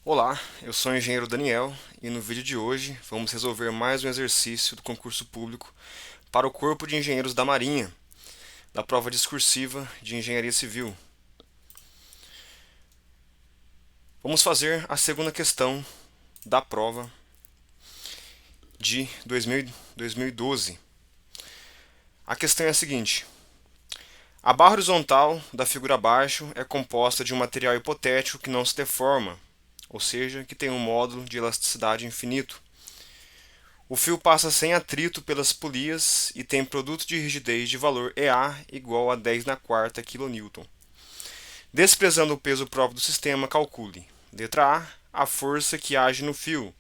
Olá, eu sou o engenheiro Daniel e no vídeo de hoje vamos resolver mais um exercício do concurso público para o Corpo de Engenheiros da Marinha, da prova discursiva de Engenharia Civil. Vamos fazer a segunda questão da prova de 2012. A questão é a seguinte: a barra horizontal da figura abaixo é composta de um material hipotético que não se deforma, ou seja, que tem um módulo de elasticidade infinito. O fio passa sem atrito pelas polias e tem produto de rigidez de valor EA igual a 10 na quarta kN. Desprezando o peso próprio do sistema, calcule: letra A, a força que age no fio;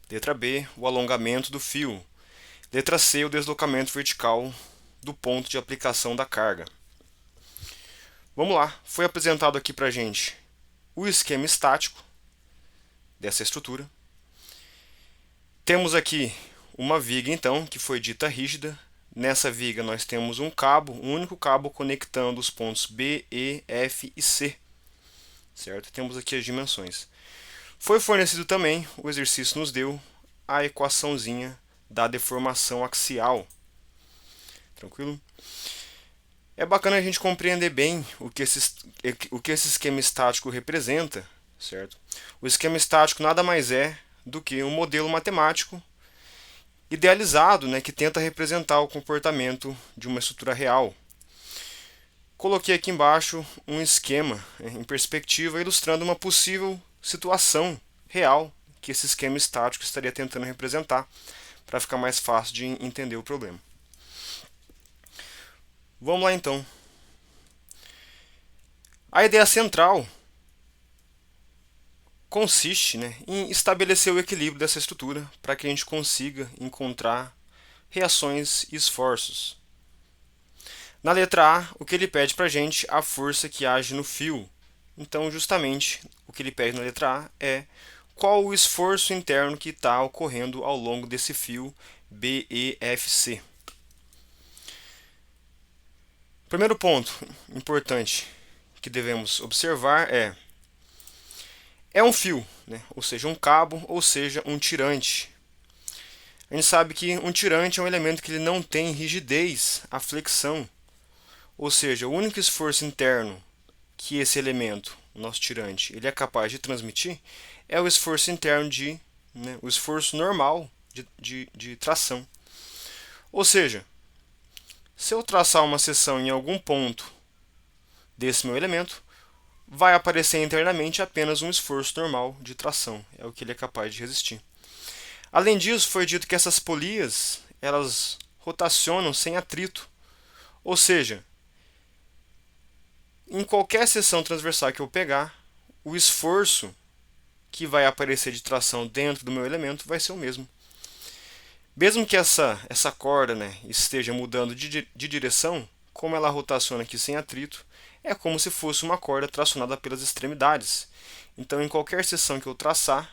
letra B, o alongamento do fio; letra C, o deslocamento vertical do ponto de aplicação da carga. Vamos lá, foi apresentado aqui para a gente o esquema estático dessa estrutura. Temos aqui uma viga, então, que foi dita rígida. Nessa viga nós temos um cabo, um único cabo conectando os pontos B, E, F e C. Certo? Temos aqui as dimensões. Foi fornecido também, o exercício nos deu a equaçãozinha da deformação axial. Tranquilo? É bacana a gente compreender bem o que esse esquema estático representa, certo? O esquema estático nada mais é do que um modelo matemático idealizado, né, que tenta representar o comportamento de uma estrutura real. Coloquei aqui embaixo um esquema em perspectiva ilustrando uma possível situação real que esse esquema estático estaria tentando representar, para ficar mais fácil de entender o problema. Vamos lá então. A ideia central consiste, né, em estabelecer o equilíbrio dessa estrutura para que a gente consiga encontrar reações e esforços. Na letra A, o que ele pede para a gente é a força que age no fio. Então, justamente, o que ele pede na letra A é qual o esforço interno que está ocorrendo ao longo desse fio BEFC. Primeiro ponto importante que devemos observar é um fio, né? Ou seja, um cabo, ou seja, um tirante. A gente sabe que um tirante é um elemento que ele não tem rigidez à flexão, ou seja, o único esforço interno que esse elemento, o nosso tirante, ele é capaz de transmitir é o esforço interno o esforço normal de tração. Ou seja, se eu traçar uma seção em algum ponto desse meu elemento, vai aparecer internamente apenas um esforço normal de tração, é o que ele é capaz de resistir. Além disso, foi dito que essas polias, elas rotacionam sem atrito, ou seja, em qualquer seção transversal que eu pegar, o esforço que vai aparecer de tração dentro do meu elemento vai ser o mesmo. Mesmo que essa corda, né, esteja mudando de direção, como ela rotaciona aqui sem atrito, é como se fosse uma corda tracionada pelas extremidades. Então, em qualquer seção que eu traçar,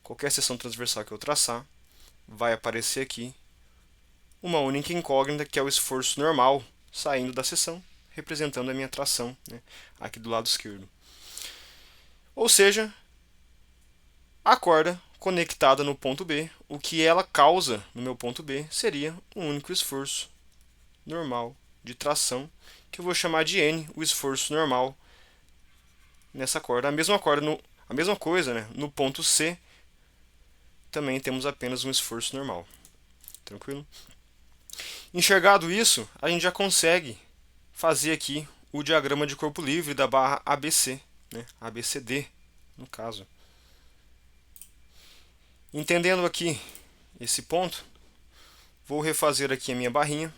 qualquer seção transversal que eu traçar, vai aparecer aqui uma única incógnita, que é o esforço normal saindo da seção, representando a minha tração, né, aqui do lado esquerdo. Ou seja, a corda conectada no ponto B, o que ela causa no meu ponto B seria um único esforço normal de tração, que eu vou chamar de N, o esforço normal nessa corda. A mesma coisa, né? No ponto C também temos apenas um esforço normal. Tranquilo? Enxergado isso, a gente já consegue fazer aqui o diagrama de corpo livre da barra ABC, né? ABCD, no caso. Entendendo aqui esse ponto, vou refazer aqui a minha barrinha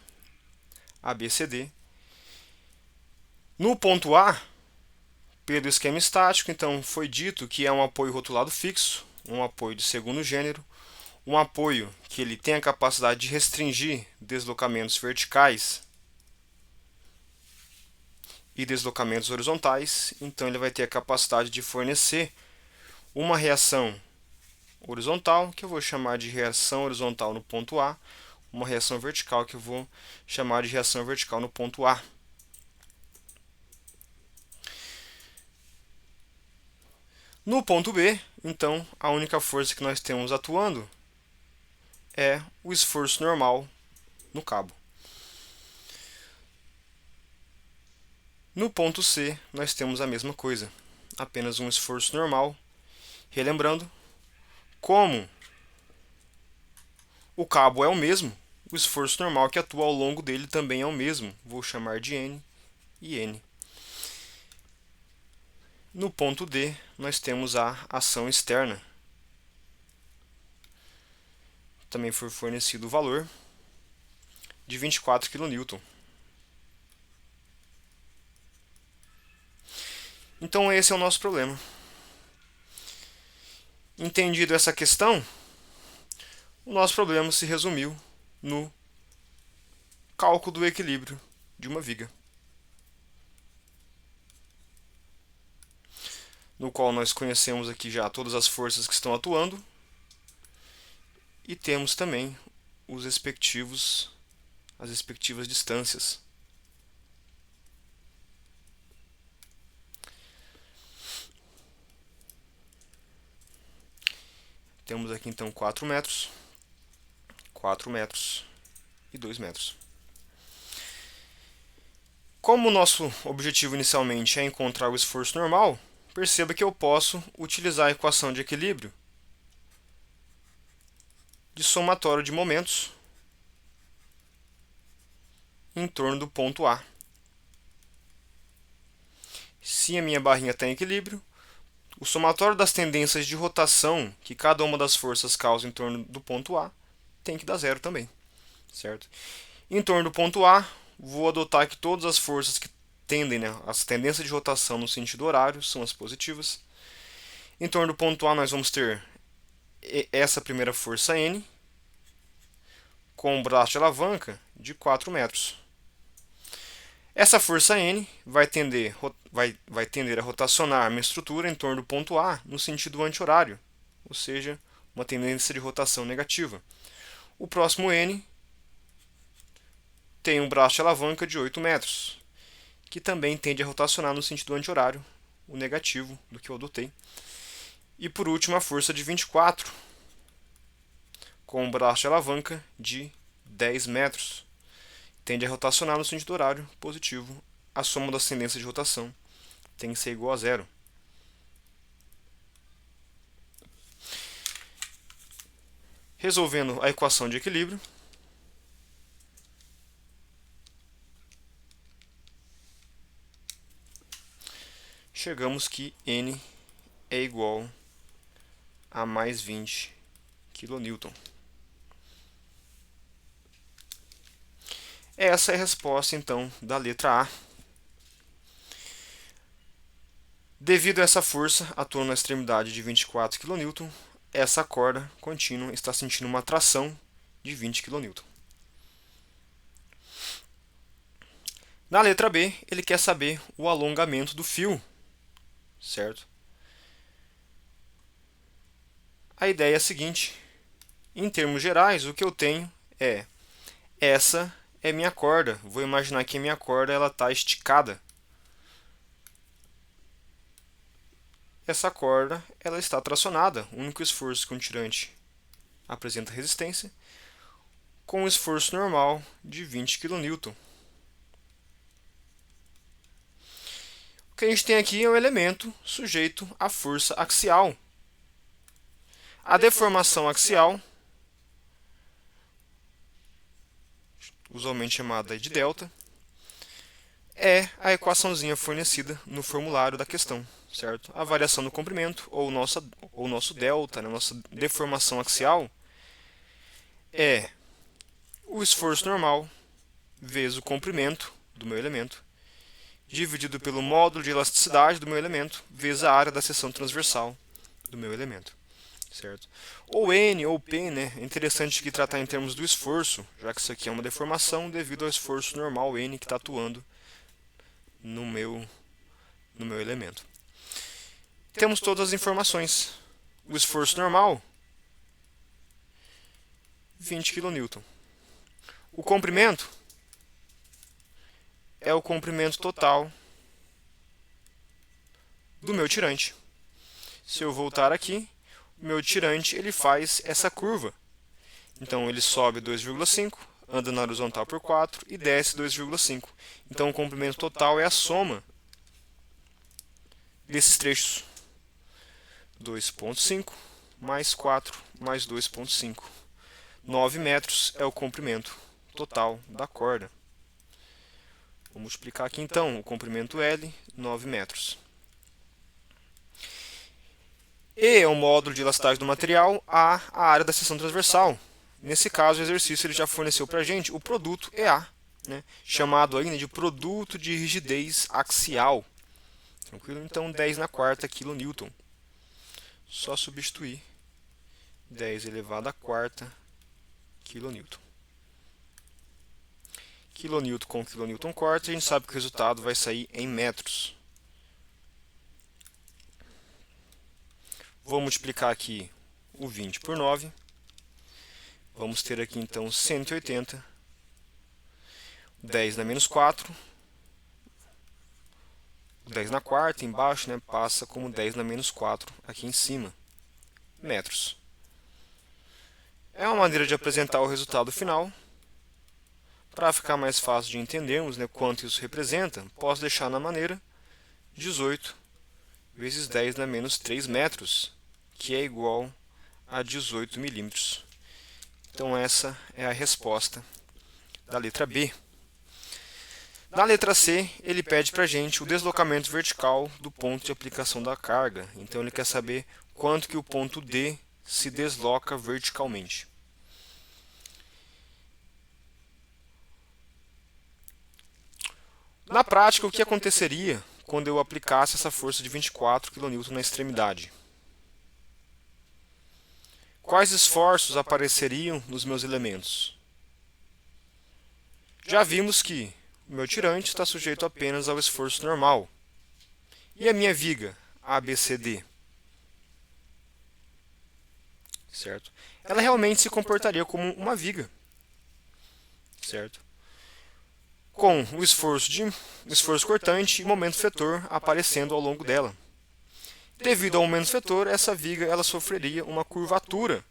ABCD. No ponto A, pelo esquema estático, então foi dito que é um apoio rotulado fixo, um apoio de segundo gênero, um apoio que ele tem a capacidade de restringir deslocamentos verticais e deslocamentos horizontais, então ele vai ter a capacidade de fornecer uma reação horizontal, que eu vou chamar de reação horizontal no ponto A, uma reação vertical, que eu vou chamar de reação vertical no ponto A. No ponto B, então, a única força que nós temos atuando é o esforço normal no cabo. No ponto C, nós temos a mesma coisa, apenas um esforço normal. Relembrando, como o cabo é o mesmo, o esforço normal que atua ao longo dele também é o mesmo. Vou chamar de N e N. No ponto D, nós temos a ação externa. Também foi fornecido o valor de 24 kN. Então esse é o nosso problema. Entendido essa questão, o nosso problema se resumiu no cálculo do equilíbrio de uma viga, no qual nós conhecemos aqui já todas as forças que estão atuando e temos também as respectivas distâncias. Temos aqui então 4 metros, 4 metros e 2 metros. Como o nosso objetivo inicialmente é encontrar o esforço normal, perceba que eu posso utilizar a equação de equilíbrio de somatório de momentos em torno do ponto A. Se a minha barrinha está em equilíbrio, o somatório das tendências de rotação que cada uma das forças causa em torno do ponto A tem que dar zero também, certo? Em torno do ponto A, vou adotar que todas as forças que tendem, né, as tendências de rotação no sentido horário são as positivas. Em torno do ponto A, nós vamos ter essa primeira força N, com um braço de alavanca de 4 metros. Essa força N vai tender a rotacionar a minha estrutura em torno do ponto A no sentido anti-horário, ou seja, uma tendência de rotação negativa. O próximo N tem um braço de alavanca de 8 metros, que também tende a rotacionar no sentido anti-horário, o negativo do que eu adotei. E por último, a força de 24, com um braço de alavanca de 10 metros. Tende a rotacionar no sentido horário positivo. A soma das tendências de rotação tem que ser igual a zero. Resolvendo a equação de equilíbrio, chegamos que N é igual a mais 20 kN. Essa é a resposta, então, da letra A. Devido a essa força atuando na extremidade de 24 kN, essa corda contínua está sentindo uma tração de 20 kN. Na letra B, ele quer saber o alongamento do fio, certo? A ideia é a seguinte: em termos gerais, o que eu tenho é essa é minha corda. Vou imaginar que a minha corda está esticada. Essa corda ela está tracionada. O único esforço que um tirante apresenta resistência, com um esforço normal de 20 kN. O que a gente tem aqui é um elemento sujeito à força axial. A deformação axial, usualmente chamada de delta, é a equaçãozinha fornecida no formulário da questão, certo? A variação do comprimento, ou nosso delta, né, nossa deformação axial, é o esforço normal vezes o comprimento do meu elemento, dividido pelo módulo de elasticidade do meu elemento, vezes a área da seção transversal do meu elemento, certo? Ou N ou P, né? É interessante aqui tratar em termos do esforço, já que isso aqui é uma deformação devido ao esforço normal N que está atuando no meu elemento. Temos todas as informações. O esforço normal, 20 kN. O comprimento é o comprimento total do meu tirante. se eu voltar aqui, o meu tirante ele faz essa curva. Então ele sobe 2,5, anda na horizontal por 4 e desce 2,5. Então o comprimento total é a soma desses trechos. 2,5 mais 4 mais 2,5. 9 metros é o comprimento total da corda. Vou multiplicar aqui então o comprimento L, 9 metros. E é o módulo de elasticidade do material, A área da seção transversal. Nesse caso, o exercício ele já forneceu para a gente o produto EA, né, chamado ainda de produto de rigidez axial. Tranquilo? Então, 10 na quarta kN. Só substituir 10 elevado à quarta kN. KN com kN corta, a gente sabe que o resultado vai sair em metros. Vou multiplicar aqui o 20 por 9. Vamos ter aqui então 180. 10 na menos 4. 10 na quarta, embaixo, né, passa como 10 na menos 4 aqui em cima. Metros. É uma maneira de apresentar o resultado final. Para ficar mais fácil de entendermos, né, quanto isso representa, posso deixar na maneira 18 vezes 10 na menos 3 metros, que é igual a 18 milímetros. Então essa é a resposta da letra B. Na letra C, ele pede para a gente o deslocamento vertical do ponto de aplicação da carga. Então ele quer saber quanto que o ponto D se desloca verticalmente. Na prática, o que aconteceria quando eu aplicasse essa força de 24 kN na extremidade? Quais esforços apareceriam nos meus elementos? Já vimos que o meu tirante está sujeito apenas ao esforço normal. E a minha viga, ABCD? Certo? Ela realmente se comportaria como uma viga. Certo? Com o esforço cortante e momento fetor aparecendo ao longo dela. Devido ao momento fetor, essa viga ela sofreria uma curvatura.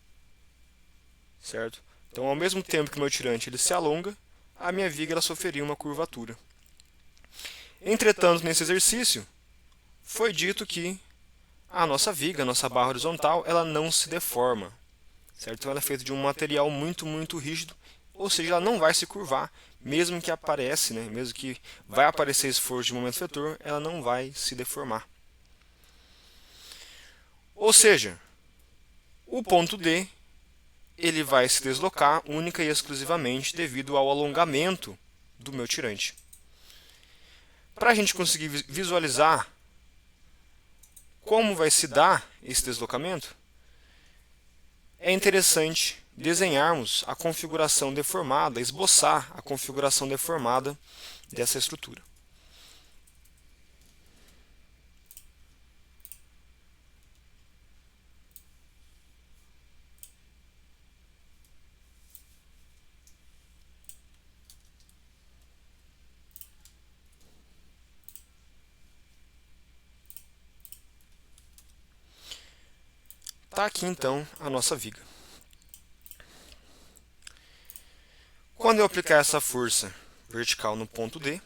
Certo? Então, ao mesmo tempo que o meu tirante ele se alonga, a minha viga ela sofreria uma curvatura. Entretanto, nesse exercício, foi dito que a nossa viga, a nossa barra horizontal, ela não se deforma. Certo? Então, ela é feita de um material muito, muito rígido, ou seja, ela não vai se curvar, mesmo que aparece, né, mesmo que vai aparecer esforço de momento vetor, ela não vai se deformar. Ou seja, o ponto D ele vai se deslocar única e exclusivamente devido ao alongamento do meu tirante. Para a gente conseguir visualizar como vai se dar esse deslocamento, é interessante desenharmos a configuração deformada, esboçar a configuração deformada dessa estrutura. Está aqui então a nossa viga. Quando eu aplicar essa força vertical no ponto D,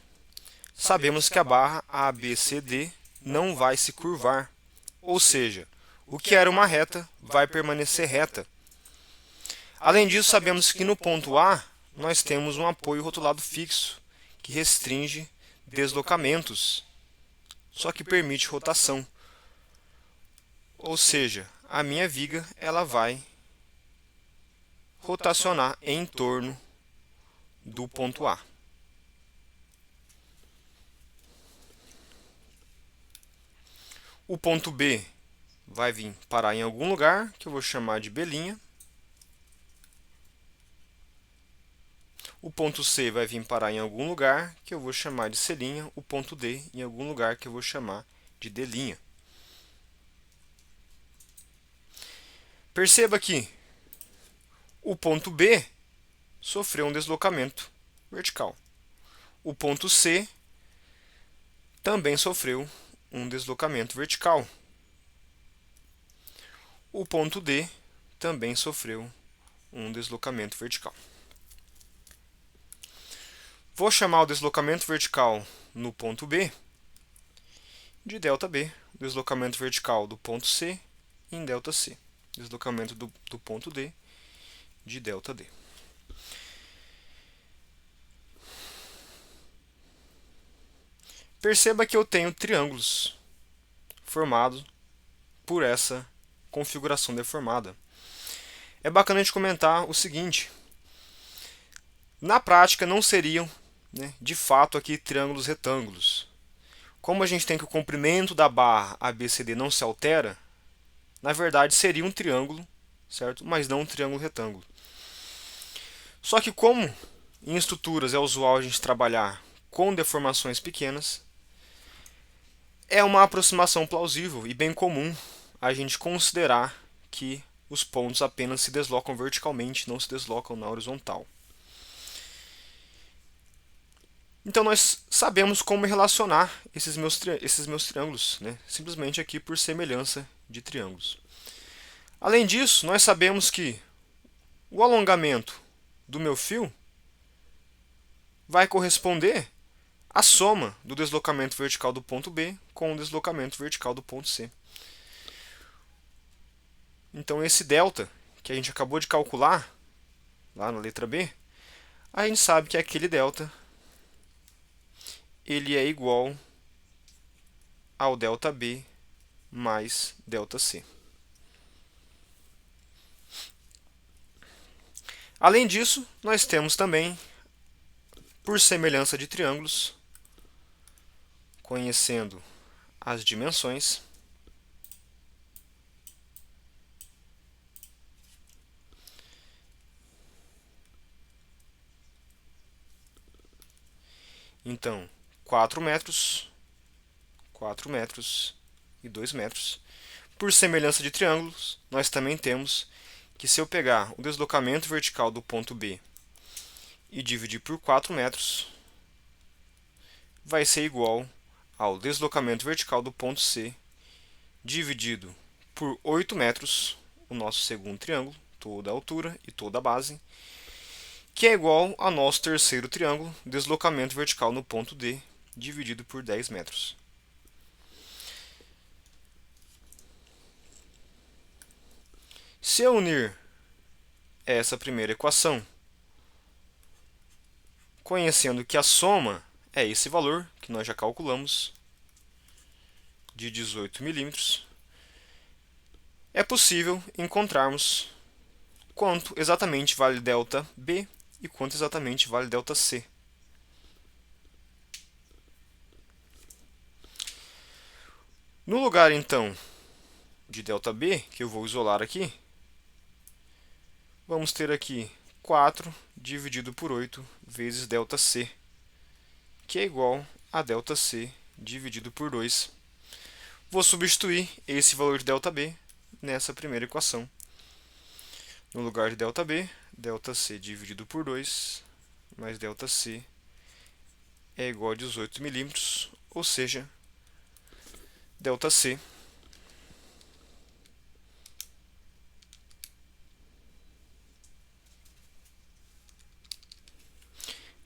sabemos que a barra ABCD não vai se curvar, ou seja, o que era uma reta vai permanecer reta. Além disso, sabemos que no ponto A nós temos um apoio rotulado fixo, que restringe deslocamentos, só que permite rotação. Ou seja, a minha viga ela vai rotacionar em torno do ponto A. O ponto B vai vir parar em algum lugar, que eu vou chamar de B'. O ponto C vai vir parar em algum lugar, que eu vou chamar de C'. O ponto D em algum lugar, que eu vou chamar de D'. Perceba que o ponto B sofreu um deslocamento vertical. O ponto C também sofreu um deslocamento vertical. o ponto D também sofreu um deslocamento vertical. Vou chamar o deslocamento vertical no ponto B de ΔB, deslocamento vertical do ponto C em ΔC, deslocamento do ponto D de ΔD. Perceba que eu tenho triângulos formados por essa configuração deformada. É bacana a gente comentar o seguinte: na prática não seriam, de fato aqui triângulos retângulos. Como a gente tem que o comprimento da barra ABCD não se altera, na verdade seria um triângulo, certo? Mas não um triângulo retângulo. Só que como em estruturas é usual a gente trabalhar com deformações pequenas, é uma aproximação plausível e bem comum a gente considerar que os pontos apenas se deslocam verticalmente, não se deslocam na horizontal. Então nós sabemos como relacionar esses meus triângulos, simplesmente aqui por semelhança de triângulos. Além disso, nós sabemos que o alongamento do meu fio vai corresponder à soma do deslocamento vertical do ponto B com o deslocamento vertical do ponto C. Então esse delta que a gente acabou de calcular lá na letra B, a gente sabe que aquele delta ele é igual ao ΔB mais ΔC. Além disso, nós temos também, por semelhança de triângulos, conhecendo as dimensões, então 4 metros e 2 metros. Por semelhança de triângulos, nós também temos que se eu pegar o deslocamento vertical do ponto B e dividir por 4 metros, vai ser igual ao deslocamento vertical do ponto C dividido por 8 metros, o nosso segundo triângulo, toda a altura e toda a base, que é igual ao nosso terceiro triângulo, deslocamento vertical no ponto D dividido por 10 metros. Se eu unir essa primeira equação, conhecendo que a soma é esse valor, que nós já calculamos, de 18 milímetros, é possível encontrarmos quanto exatamente vale ΔB e quanto exatamente vale ΔC. No lugar, então, de ΔB, que eu vou isolar aqui, vamos ter aqui 4 dividido por 8 vezes ΔC, que é igual a ΔC dividido por 2. Vou substituir esse valor de ΔB nessa primeira equação. No lugar de ΔB, ΔC dividido por 2 mais ΔC é igual a 18 milímetros, ou seja, ΔC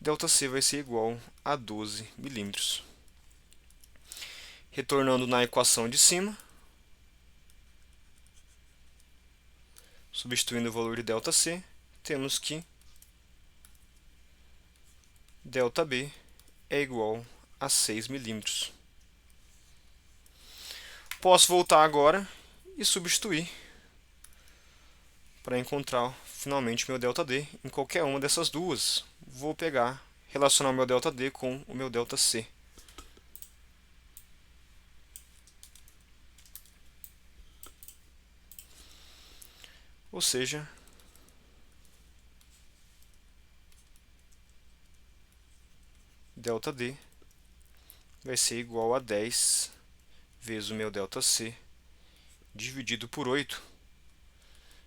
ΔC vai ser igual a 12 milímetros. Retornando na equação de cima, substituindo o valor de ΔC, temos que ΔB é igual a 6 milímetros. Posso voltar agora e substituir para encontrar finalmente meu ΔD em qualquer uma dessas duas. Vou pegar, relacionar o meu ΔD com o meu ΔC. Ou seja, ΔD vai ser igual a 10 vezes o meu ΔC dividido por 8.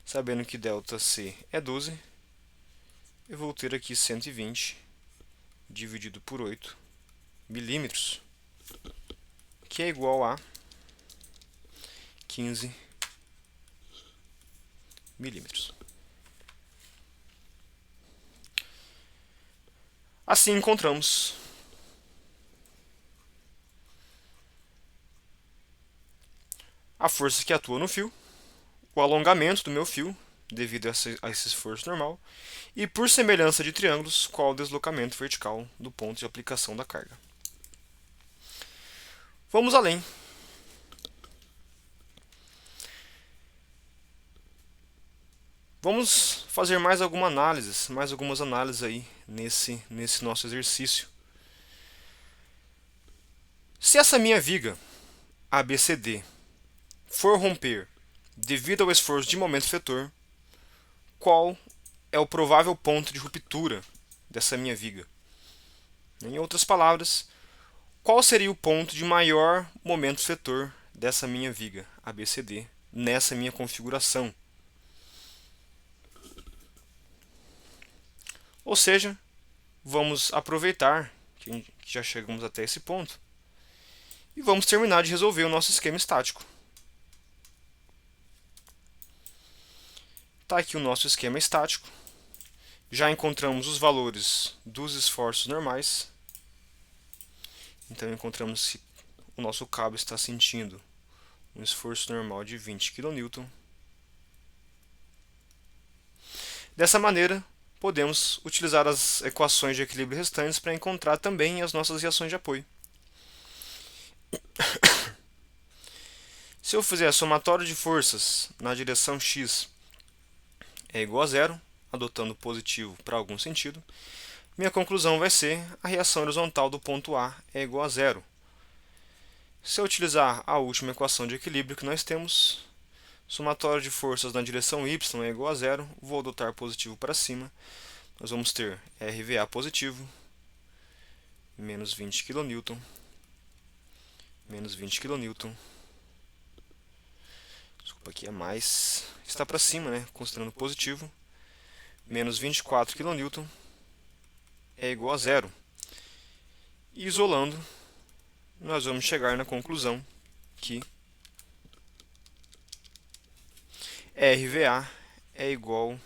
Sabendo que ΔC é 12, eu vou ter aqui 120 dividido por 8 milímetros, que é igual a 15 milímetros. Assim encontramos a força que atua no fio, o alongamento do meu fio, devido a esse esforço normal, e por semelhança de triângulos, qual o deslocamento vertical do ponto de aplicação da carga. Vamos além. Vamos fazer mais algumas análises aí nesse nosso exercício. Se essa minha viga ABCD for romper devido ao esforço de momento efetor, qual é o provável ponto de ruptura dessa minha viga? Em outras palavras, qual seria o ponto de maior momento efetor dessa minha viga ABCD nessa minha configuração? Ou seja, vamos aproveitar que já chegamos até esse ponto e vamos terminar de resolver o nosso esquema estático. Está aqui o nosso esquema estático. Já encontramos os valores dos esforços normais. Então encontramos que o nosso cabo está sentindo um esforço normal de 20 kN. Dessa maneira, podemos utilizar as equações de equilíbrio restantes para encontrar também as nossas reações de apoio. Se eu fizer somatório de forças na direção x é igual a zero, adotando positivo para algum sentido, minha conclusão vai ser a reação horizontal do ponto A é igual a zero. Se eu utilizar a última equação de equilíbrio que nós temos, somatório de forças na direção y é igual a zero, vou adotar positivo para cima, nós vamos ter RVA positivo, menos 20 kN, menos 20 kN. Desculpa, aqui é mais, está para cima, né? Considerando positivo, menos 24 kN é igual a zero. E isolando, nós vamos chegar na conclusão que RVA é igual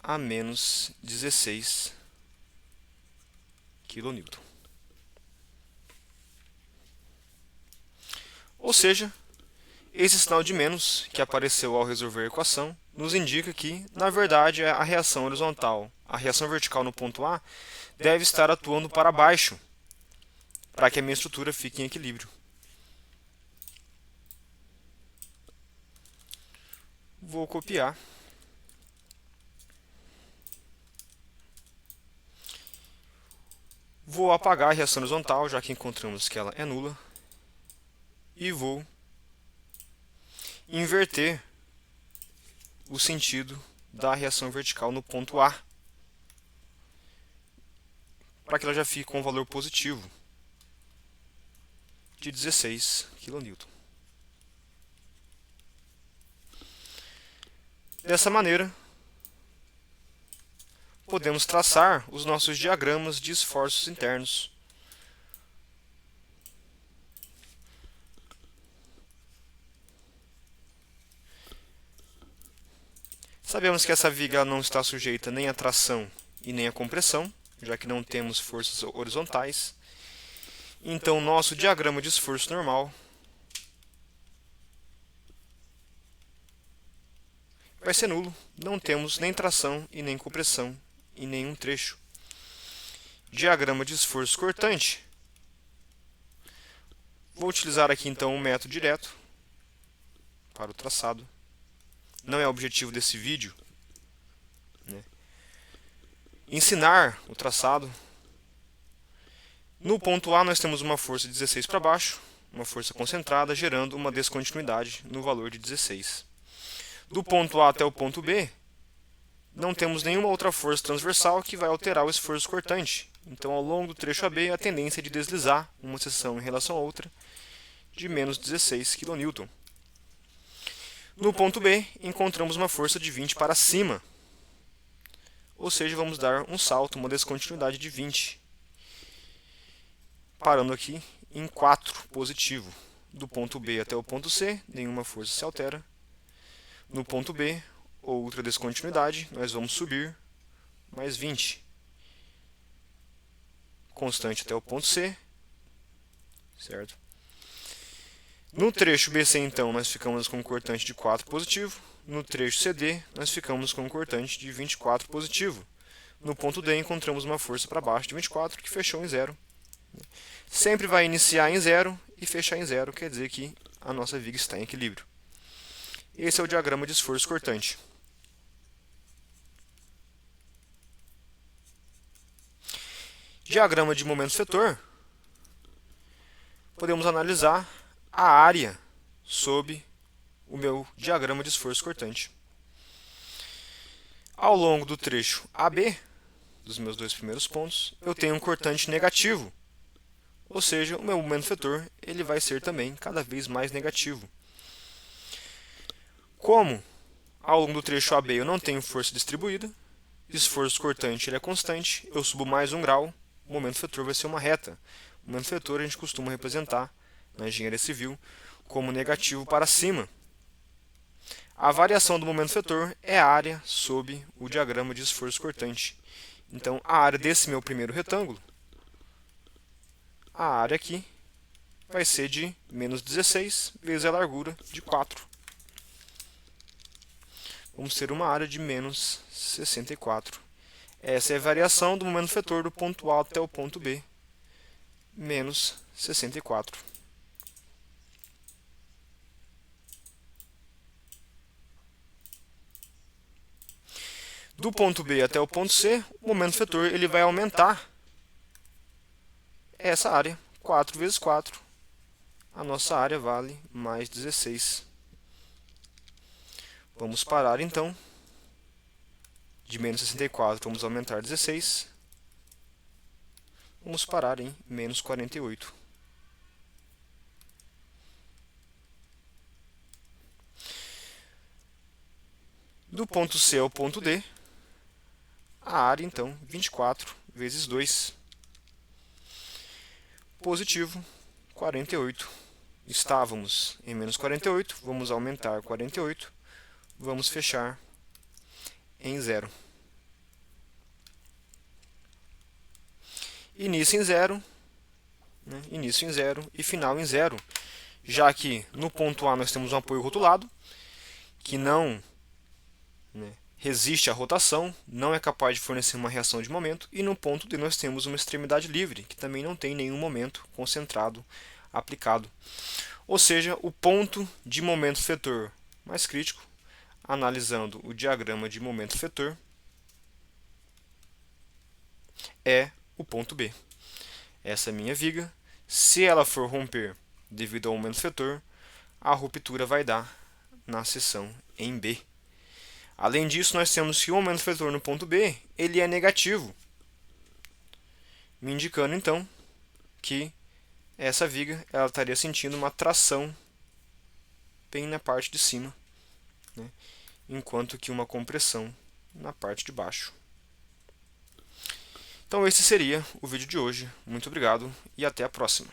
a menos 16 kN. Ou seja, esse sinal de menos que apareceu ao resolver a equação nos indica que, na verdade, a reação horizontal, a reação vertical no ponto A, deve estar atuando para baixo, para que a minha estrutura fique em equilíbrio. Vou copiar. Vou apagar a reação horizontal, já que encontramos que ela é nula. E vou inverter o sentido da reação vertical no ponto A, para que ela já fique com um valor positivo de 16 kN. Dessa maneira, podemos traçar os nossos diagramas de esforços internos. Sabemos que essa viga não está sujeita nem à tração e nem à compressão, já que não temos forças horizontais. Então, nosso diagrama de esforço normal vai ser nulo. Não temos nem tração e nem compressão em nenhum trecho. Diagrama de esforço cortante. Vou utilizar aqui então um método direto para o traçado. Não é o objetivo desse vídeo, né? Ensinar o traçado. No ponto A nós temos uma força de 16 para baixo, uma força concentrada, gerando uma descontinuidade no valor de 16. Do ponto A até o ponto B, não temos nenhuma outra força transversal que vai alterar o esforço cortante. Então, ao longo do trecho AB, a tendência é de deslizar uma seção em relação a outra de menos 16 kN. No ponto B, encontramos uma força de 20 para cima. Ou seja, vamos dar um salto, uma descontinuidade de 20. Parando aqui em 4 positivo. Do ponto B até o ponto C, nenhuma força se altera. No ponto B, outra descontinuidade, nós vamos subir mais 20. Constante até o ponto C, certo? No trecho BC, então, nós ficamos com um cortante de 4 positivo. No trecho CD, nós ficamos com um cortante de 24 positivo. No ponto D, encontramos uma força para baixo de 24, que fechou em 0. Sempre vai iniciar em 0 e fechar em 0, quer dizer que a nossa viga está em equilíbrio. Esse é o diagrama de esforço cortante. Diagrama de momento vetor. Podemos analisar a área sob o meu diagrama de esforço cortante. Ao longo do trecho AB, dos meus dois primeiros pontos, eu tenho um cortante negativo. Ou seja, o meu momento vetor ele vai ser também cada vez mais negativo. Como ao longo do trecho AB eu não tenho força distribuída, esforço cortante ele é constante, eu subo mais 1 grau, o momento vetor vai ser uma reta. O momento vetor a gente costuma representar na engenharia civil como negativo para cima. A variação do momento vetor é a área sob o diagrama de esforço cortante. Então, a área desse meu primeiro retângulo, a área aqui, vai ser de menos 16 vezes a largura de 4. Vamos ter uma área de menos 64. Essa é a variação do momento vetor do ponto A até o ponto B, menos 64. Do ponto B até o ponto C, o momento vetor ele vai aumentar essa área, 4 vezes 4. A nossa área vale mais 16. Vamos parar então. De menos 64 vamos aumentar 16. Vamos parar em menos 48. Do ponto C ao ponto D, a área então 24 vezes 2. Positivo 48. Estávamos em menos 48, vamos aumentar 48, vamos fechar em 0. Início em 0, início em 0 e final em 0, já que no ponto A nós temos um apoio rotulado, que não resiste à rotação, não é capaz de fornecer uma reação de momento, e no ponto D nós temos uma extremidade livre, que também não tem nenhum momento concentrado aplicado. Ou seja, o ponto de momento vetor mais crítico, analisando o diagrama de momento vetor, é o ponto B. Essa é a minha viga. Se ela for romper devido ao momento vetor, a ruptura vai dar na seção em B. Além disso, nós temos que o momento vetor no ponto B ele é negativo, me indicando então que essa viga ela estaria sentindo uma tração bem na parte de cima, enquanto que uma compressão na parte de baixo. Então esse seria o vídeo de hoje. Muito obrigado e até a próxima.